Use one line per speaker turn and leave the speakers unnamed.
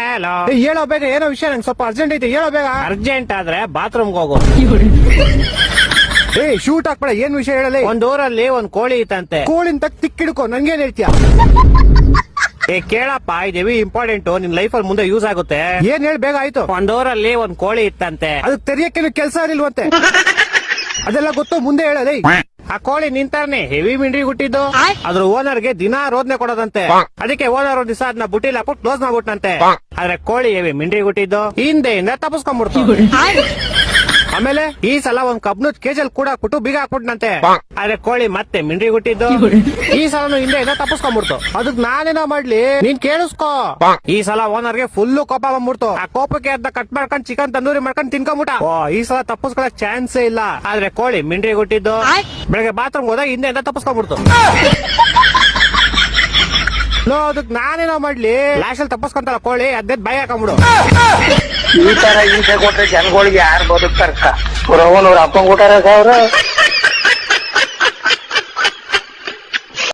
ಹೇಳೋ
ಹೇಳೋ ಬೇಗ, ಏನೋ ವಿಷಯ, ನಂಗೆ ಸ್ವಲ್ಪ ಅರ್ಜೆಂಟ್ ಐತೆ, ಹೇಳೋ ಬೇಗ.
ಅರ್ಜೆಂಟ್ ಆದ್ರೆ ಬಾತ್ರೂಮ್ಗೆ ಹೋಗು.
ಶೂಟ್ ಹಾಕ್ಬೇಡ, ಏನ್ ವಿಷಯ ಹೇಳಲಿ.
ಒಂದ್ ಊರಲ್ಲಿ ಒಂದ್ ಕೋಳಿ ಇತ್ತಂತೆ.
ಕೋಳಿಂತ ತಿಕ್ಕಿಡ್ಕೊ, ನನ್ಗೇನ್ ಹೇಳ್ತೀಯ?
ಕೇಳಪ್ಪ, ಇದು ಇಂಪಾರ್ಟೆಂಟ್, ನಿನ್ ಲೈಫ್ ಅಲ್ಲಿ ಮುಂದೆ ಯೂಸ್ ಆಗುತ್ತೆ.
ಏನ್ ಹೇಳಿ, ಬೇಗ ಆಯ್ತು.
ಒಂದ್ ಊರಲ್ಲಿ ಒಂದ್ ಕೋಳಿ ಇತ್ತಂತೆ.
ಅದು ತೆರಿಯಕ್ಕೇನು ಕೆಲಸ ಇಲ್ವಂತೆ. ಅದೆಲ್ಲ ಗೊತ್ತು, ಮುಂದೆ ಹೇಳಲಿ.
ಆ ಕೋಳಿ ನಿಂತಾನೆ ಹೆವಿ ಮಿಂಡ್ರಿ ಹುಟ್ಟಿದ್ದು. ಅದ್ರ ಓನರ್ಗೆ ದಿನಾ ರೋದನೆ ಕೊಡೋದಂತೆ. ಅದಕ್ಕೆ ಓನರ್ ಒಂದ್ ದಿವಸ ಅದನ್ನ ಬುಟ್ಟಿಲ್ ಹಾಕ್ಬಿಟ್ಟು ಕ್ಲೋಸ್ ಮಾಡ್ಬಿಟ್ನಂತೆ. ಆದ್ರೆ ಕೋಳಿ ಹೆವಿ ಮಿಂಡ್ರಿ ಹುಟ್ಟಿದ್ದು ಹಿಂದೆಯಿಂದ ತಪ್ಪಿಸ್ಕೊಂಡ್ಬಿಡ್ತು. ಆಮೇಲೆ ಈ ಸಲ ಒಂದ್ ಕಬ್ನದ್ ಕೇಜಲ್ ಕೂಡ ಹಾಕ್ಬಿಟ್ಟು ಬೀಗ ಹಾಕ್ಬಿಟ್ನಂತೆ. ಆದ್ರೆ ಕೋಳಿ ಮತ್ತೆ ಮಿಂಡ್ರಿ ಹುಟ್ಟಿದ್ದು ಈ ಸಲ ಹಿಂದೆಯಿಂದ ತಪ್ಪಿಸ್ಕೊಂಡ್ಬಿಡ್ತು. ಅದಕ್ ನಾನೇನೋ ಮಾಡ್ಲಿ, ನೀನ್ ಕೇಳಿಸ್ಕೋ. ಈ ಸಲ ಓನರ್ಗೆ ಫುಲ್ ಕೋಪ ಬಂದ್ಬಿಡ್ತು. ಆ ಕೋಪಕ್ಕೆ ಅದನ್ನ ಕಟ್ ಮಾಡ್ಕೊಂಡ್ ಚಿಕನ್ ತಂದೂರಿ ಮಾಡ್ಕೊಂಡ್ ತಿನ್ಕೊಂಡ್ಬಿಟ್ಟ. ಈ ಸಲ ತಪ್ಪಿಸ್ಕೊಳಕ್ ಚಾನ್ಸೇ ಇಲ್ಲ. ಆದ್ರೆ ಕೋಳಿ ಮಿಂಡ್ರಿ ಹುಟ್ಟಿದ್ದು ಬೆಳಗ್ಗೆ ಬಾತ್ರೂಮ್ ಹೋದಾಗ ಹಿಂದೆಯಿಂದ ತಪ್ಪಿಸ್ಕೊಂಡ್ಬಿಡ್ತು. ಅದಕ್ ನಾನೇನೋ ಮಾಡ್ಲಿ, ಲಾಸ್ಟ್ ಅಲ್ಲಿ ತಪ್ಪಿಸ್ಕೊಂತಲ್ಲ ಕೋಳಿ, ಅದೇ ಭಯ ಹಾಕೊಂಡ್ಬಿಡು.
ಈ ತರ ಹಿಂಸೆ ಕೊಟ್ರೆ ಜನಗಳಿಗೆ ಯಾರು ಬದುಕ್ತಾರ? ಅವ್ರ ಅಪ್ಪಂಗ್ ಕೊಟ್ಟಾರ ಅವ್ರ